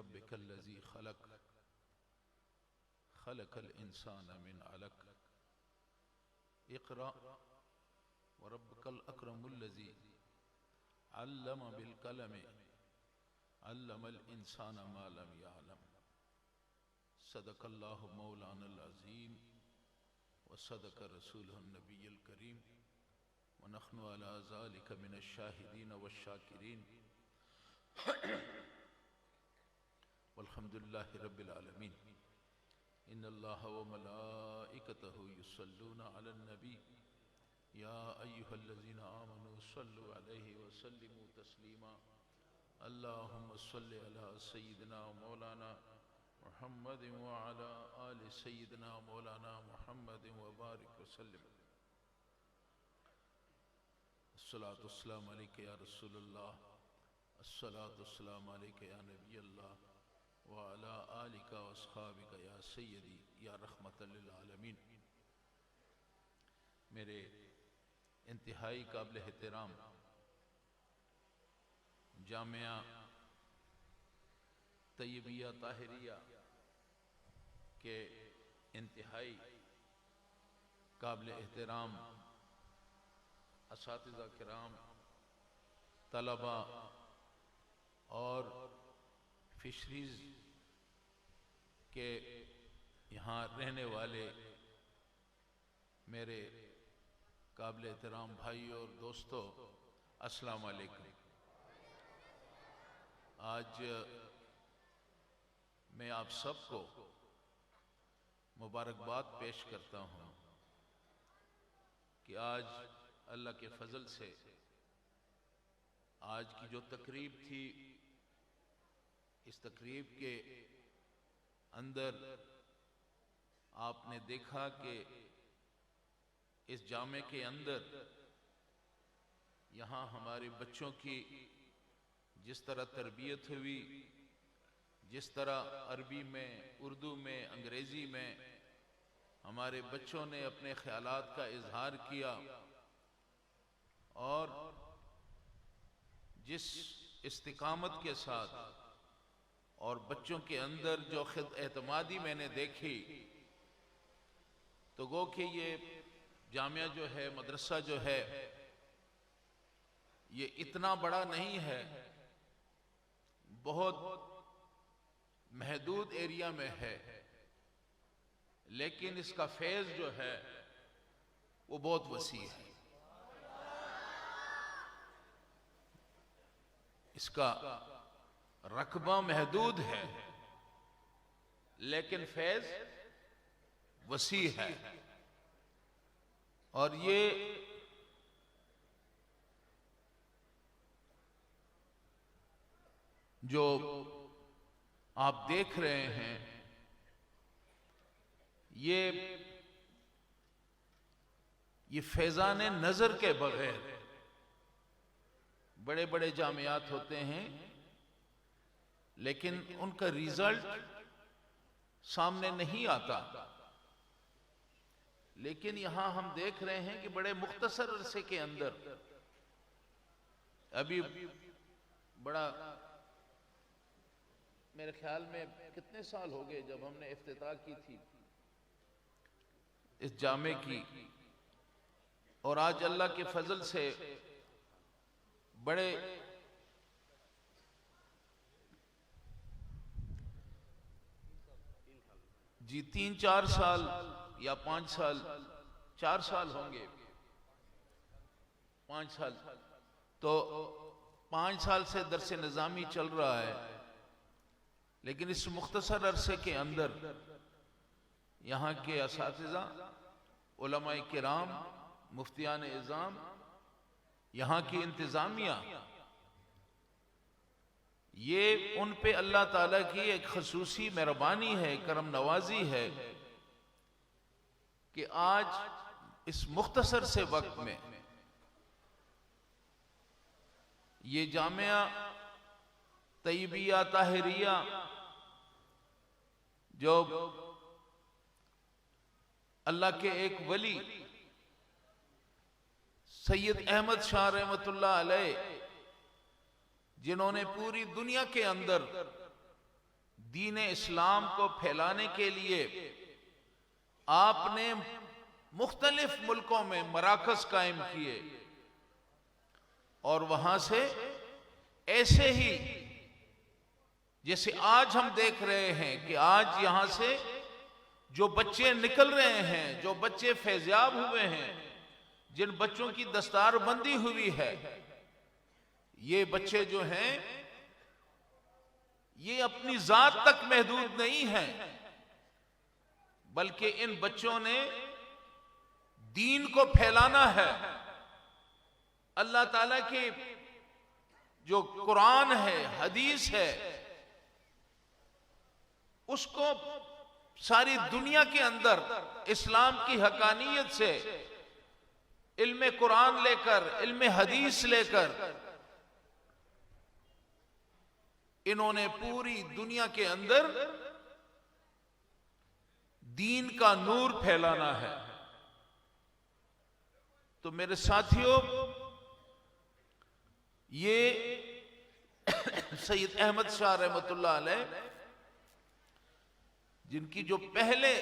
रब्बिकल्लज़ी खलक़ल इंसान मिन अलक़ इक़रा व रब्बुकल अकरमुल्लज़ी अल्लम बिल कलम अल्लमल इंसान मा लम यअलम। सदक़ल्लाहु मौलानल अज़ीम व सदक़ रसूलुहुन नबियुल करीम व नहनु अला ज़ालिका मिनश शाहिदीन वश्शाकिरीन वल्हम्दुलिल्लाहि रब्बिल आलमीन। इन्नल्लाह व मलाइकतहु युसल्लूना अलन नबी या अय्युहल्लज़ीना आमनू सल्लु अलैहि व सल्लिमू तस्लीमा। अल्लाहुम्मा सल्लि अला सय्यिदिना मौलाना मुहम्मद व अला आलि सय्यिदिना मौलाना मुहम्मद व बारिक व सल्लिम। अस्सलातु वस्सलामु अलैका या रसूलल्लाह, अस्सलातु वस्सलामु अलैका या नबी अल्लाह व अला आलिका व अस्हाबिका या सय्यदी या रहमतल लिल आलमीन। मेरे इंतहाई काबिल एहतराम जामिया तैयबिया ताहिरिया के इंतहाई काबिल एहतराम असातिज़ा किराम, तलबा और फिशरीज के यहाँ रहने वाले मेरे काबिल एहतराम भाई और दोस्तों, अस्सलाम वालेकुम। आज मैं आप सबको मुबारकबाद पेश करता हूँ कि आज अल्लाह के फजल से आज की जो तकरीब थी, इस तकरीब के अंदर आपने देखा कि इस जामे के अंदर यहाँ हमारे बच्चों की जिस तरह तरबियत हुई, जिस तरह अरबी में, उर्दू में, अंग्रेज़ी में हमारे बच्चों ने अपने ख्यालात का इजहार किया और जिस इस्तिकामत के साथ और बच्चों के अंदर जो खुद एतमादी मैंने देखी, तो गो कि ये जामिया जो है, मदरसा जो है, ये इतना बड़ा नहीं है, बहुत महदूद एरिया में है, लेकिन इसका फैज़ जो है वो बहुत वसी है। इसका रकबा महदूद है लेकिन फैज़ वसी है। और ये जो आप देख रहे हैं, ये फैजान नजर के बगैर बड़े बड़े जामियात होते हैं लेकिन उनका रिजल्ट सामने नहीं आता। लेकिन यहां हम देख रहे हैं कि बड़े मुख्तसर अरसे के अंदर, अभी बड़ा मेरे ख्याल में कितने साल हो गए जब हमने इफ्तिताह की थी इस जामे की, और आज अल्लाह के फजल से बड़े जी 3-4 साल या 5 साल, 4 साल होंगे, 5 साल, तो 5 साल से दरस निज़ामी चल रहा है। लेकिन इस मुख्तसर अरसे के अंदर यहाँ के असातिज़ा, उलमाए किराम, मुफ्तियान इज़ाम, यहाँ की इंतज़ामिया, ये उन पे अल्लाह ताला की एक खसूसी मेहरबानी है, करम नवाजी है कि आज इस मुख्तसर से वक्त में ये जामिया तैयबिया ताहिरिया जो अल्लाह के एक वली सैयद अहमद शाह रहमतुल्लाह अलैह, जिन्होंने पूरी दुनिया के अंदर दीन इस्लाम को फैलाने के लिए आपने मुख्तलिफ मुल्कों में मराकज कायम किए और वहां से ऐसे ही जैसे आज हम देख रहे हैं कि आज यहां से जो बच्चे निकल रहे हैं, जो बच्चे फैज़याब हुए हैं, जिन बच्चों की दस्तारबंदी हुई है, ये बच्चे जो हैं ये अपनी जात तक महदूद नहीं हैं, बल्कि इन बच्चों ने दीन को फैलाना है। अल्लाह ताला की जो कुरान है, हदीस है, उसको सारी दुनिया के अंदर इस्लाम की हकानियत से इल्म कुरान लेकर, इल्म हदीस लेकर इन्होंने पूरी दुनिया के अंदर दीन का नूर फैलाना है। तो मेरे साथियों, ये सैयद अहमद शाह रहमतुल्लाह अलैह, जिनकी जो पहले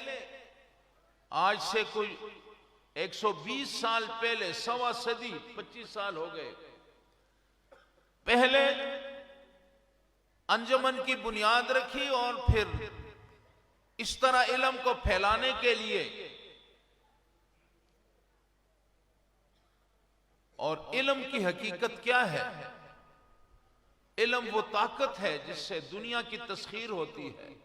आज से कोई 120 साल पहले, सवा सदी 25 साल हो गए पहले अंजुमन की बुनियाद रखी और फिर इस तरह इल्म को फैलाने के लिए, और इल्म की हकीकत क्या है? इल्म वो ताकत है जिससे दुनिया की तस्खीर होती है।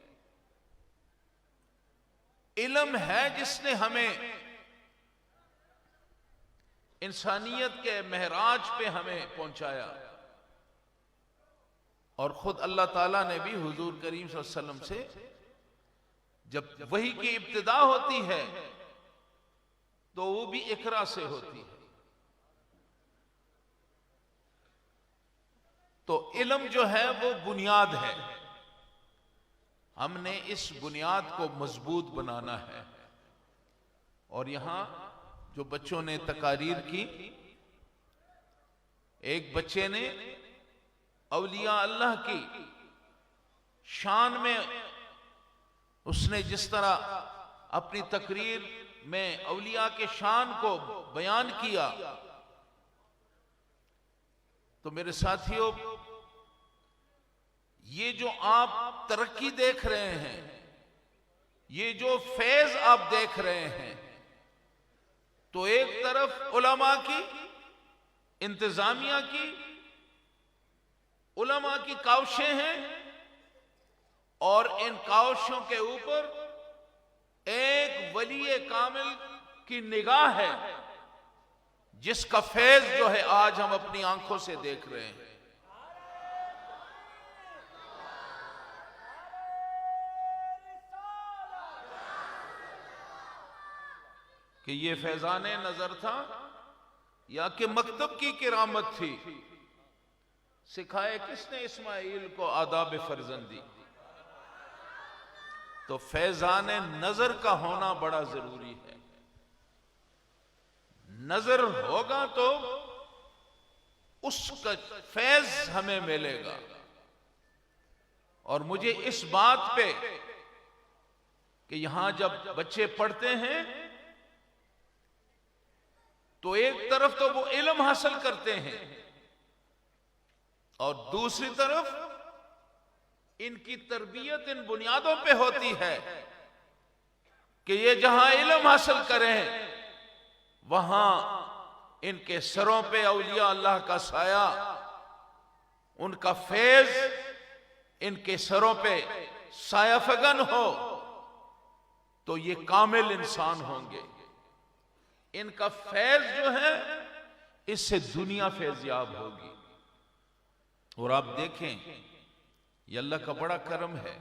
इल्म है जिसने हमें इंसानियत के महराज पे हमें पहुंचाया, और खुद अल्लाह ताला ने भी हुजूर करीम सल्लल्लाहु अलैहि वसल्लम से जब वही की इब्तिदा होती है तो वो भी इकरा से होती है। तो इल्म जो है वो बुनियाद है, हमने इस बुनियाद को मजबूत बनाना है। और यहां जो बच्चों ने तकारीर की, एक बच्चे ने औलिया अल्लाह की शान में उसने जिस तरह अपनी तकरीर में औलिया के शान को बयान किया, तो मेरे साथियों, ये जो आप तरक्की देख रहे हैं, ये जो फैज आप देख रहे हैं, तो एक तरफ उलमा की, इंतजामिया की, उलमा की काविशें हैं, और इन काविशों के ऊपर एक वली कामिल की निगाह है, जिसका फैज जो है आज हम अपनी आंखों से देख रहे हैं। कि ये फैजान नजर था या कि मकतब की किरामत थी? सिखाए किसने इस्माइल को आदाब फर्जंदी? तो फैजान नजर का होना बड़ा जरूरी है। नजर होगा तो उसका फैज हमें मिलेगा। और मुझे इस बात पे कि यहां जब बच्चे पढ़ते हैं तो एक तरफ तो वो इल्म हासिल करते हैं, और दूसरी तरफ इनकी तरबियत इन बुनियादों पे होती है कि ये जहां इल्म हासिल करें वहां इनके सरों पे औलिया अल्लाह का साया, उनका फैज इनके सरों पे साया फगन हो, तो ये कामिल इंसान होंगे। इनका फैज जो है, इससे दुनिया फैज़याब होगी। और आप देखें, ये अल्लाह का बड़ा करम है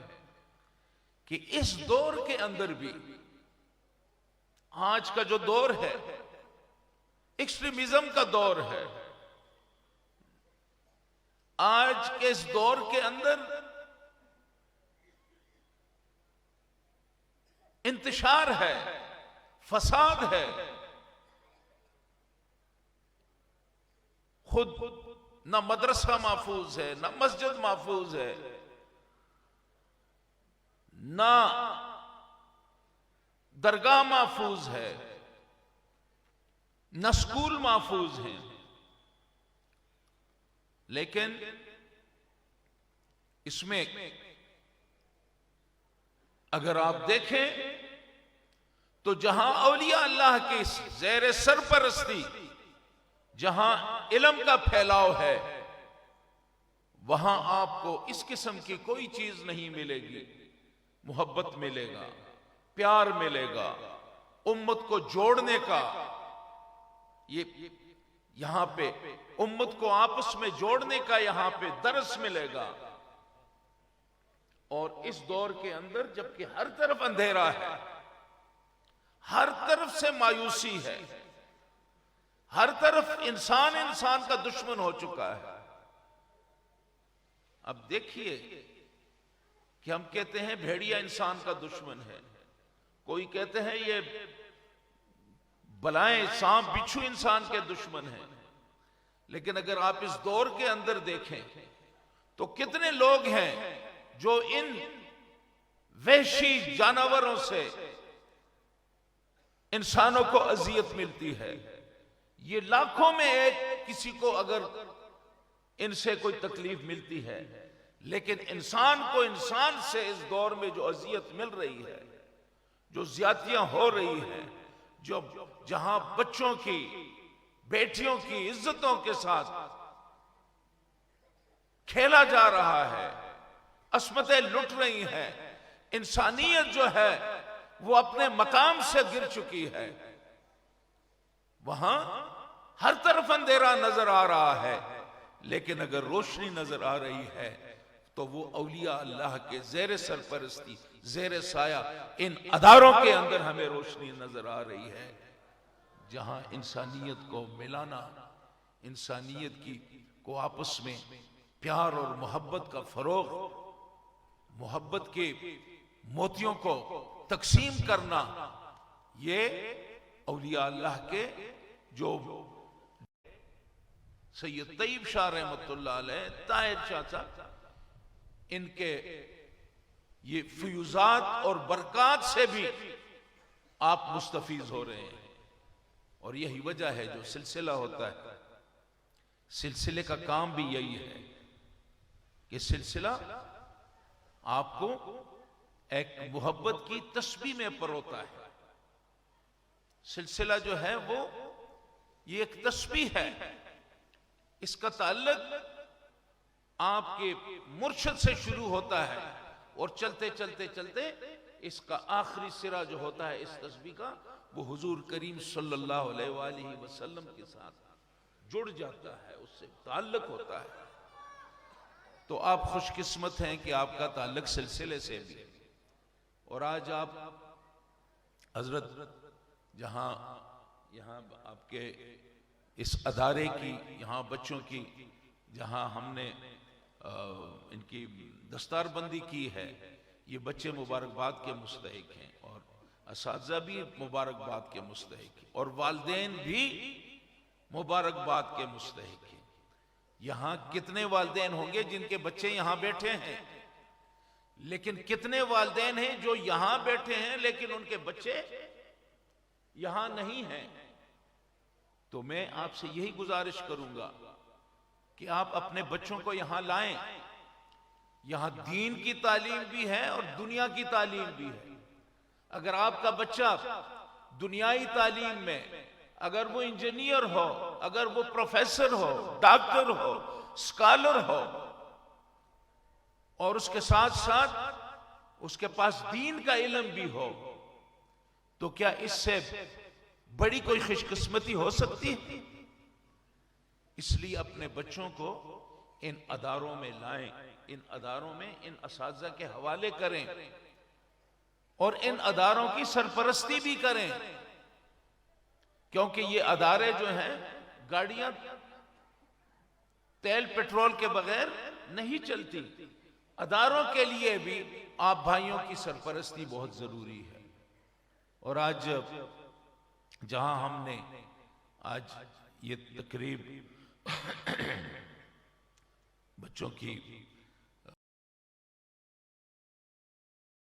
कि इस दौर के अंदर भी, आज का जो दौर है एक्सट्रीमिज्म का दौर है, आज के इस दौर के अंदर इंतशार है, फसाद है, खुद न मदरसा महफूज है, न मस्जिद महफूज है, ना दरगाह महफूज है, न स्कूल महफूज हैं। लेकिन इसमें अगर आप देखें तो जहां औलिया अल्लाह की ज़ेर सरपरस्ती, जहां इल्म का फैलाव है, वहां आपको इस किस्म की कोई चीज नहीं मिलेगी। मोहब्बत मिलेगा, प्यार मिलेगा, उम्मत को जोड़ने का, ये यहां पे उम्मत को आपस में जोड़ने का यहां पे दरस मिलेगा। और इस दौर के अंदर जबकि हर तरफ अंधेरा है, हर तरफ से मायूसी है, हर तरफ इंसान इंसान का दुश्मन हो चुका है। अब देखिए कि हम कहते हैं भेड़िया इंसान का दुश्मन है, कोई कहते हैं ये बलाएं सांप बिच्छू इंसान के दुश्मन हैं। लेकिन अगर आप इस दौर के अंदर देखें तो कितने लोग हैं जो इन वहशी जानवरों से इंसानों को अजियत मिलती है। ये लाखों में एक किसी को अगर इनसे कोई तकलीफ मिलती है, लेकिन इंसान को इंसान से इस दौर में जो अजियत मिल रही है, जो ज्यादतियां हो रही हैं, जो जहां बच्चों की, बेटियों की इज्जतों के साथ खेला जा रहा है, अस्मतें लुट रही हैं, इंसानियत जो है वो अपने मकाम से गिर चुकी है, वहां हर तरफ अंधेरा नजर आ रहा है। लेकिन अगर रोशनी नजर आ रही है तो वो औलिया अल्लाह के ज़ेर सरपरस्ती, ज़ेर साया इन अदारों के अंदर हमें रोशनी नजर आ रही है, जहां इंसानियत को मिलाना, इंसानियत की को आपस में प्यार और मोहब्बत का फरोग, मोहब्बत के मोतियों को तकसीम करना, ये औलिया अल्लाह के जो सैयद तैयब शाह रहमतुल्लाह अलैह, ताहिर शाह साहब, इनके ये फ्यूजात और बरकात से भी आप मुस्तफीज हो रहे हैं। और यही वजह है जो सिलसिला होता है, सिलसिले का काम भी यही है कि सिलसिला आपको एक मोहब्बत की तस्बीह में परोता है। सिलसिला जो है वो ये एक तस्बीह है, इसका ताल्लुक आपके मुर्शिद से शुरू होता है और चलते चलते चलते इसका आखिरी सिरा जो होता है इस तस्बीह का, वो हुजूर करीम सल्लल्लाहु अलैहि वसल्लम के साथ जुड़ जाता है, उससे ताल्लुक होता है। तो आप खुशकिस्मत हैं कि आपका ताल्लुक सिलसिले से भी। और आज आप हजरत जहां यहाँ आपके इस अदारे की, यहाँ बच्चों की, जहां हमने इनकी दस्तारबंदी की है, ये बच्चे मुबारकबाद के मुस्तहिक हैं और असातिज़ा भी मुबारकबाद के मुस्तहिक हैं और वालिदैन भी मुबारकबाद के मुस्तहिक हैं। यहाँ कितने वालिदैन होंगे जिनके बच्चे यहाँ बैठे हैं, लेकिन कितने वालिदैन हैं जो यहाँ बैठे हैं लेकिन उनके बच्चे यहाँ नहीं हैं। तो मैं आपसे यही गुजारिश करूंगा कि आप अपने बच्चों को यहां लाएं। यहां दीन की तालीम भी है और दुनिया की तालीम भी है। अगर आपका बच्चा दुनियाई तालीम में, अगर वो इंजीनियर हो, अगर वो प्रोफेसर हो, डॉक्टर हो, स्कॉलर हो, और उसके साथ साथ उसके पास दीन का इल्म भी हो, तो क्या इससे बड़ी कोई खुशकिस्मती हो सकती है? इसलिए अपने बच्चों को इन अदारों में लाएं, इन अदारों में इन असातिज़ा के हवाले करें और इन अदारों की सरपरस्ती भी करें, क्योंकि ये अदारे जो हैं, गाड़ियां तेल पेट्रोल के बगैर नहीं चलती। अदारों के लिए भी आप भाइयों की सरपरस्ती बहुत जरूरी है। और आज जहां हमने आज ये तकरीब बच्चों की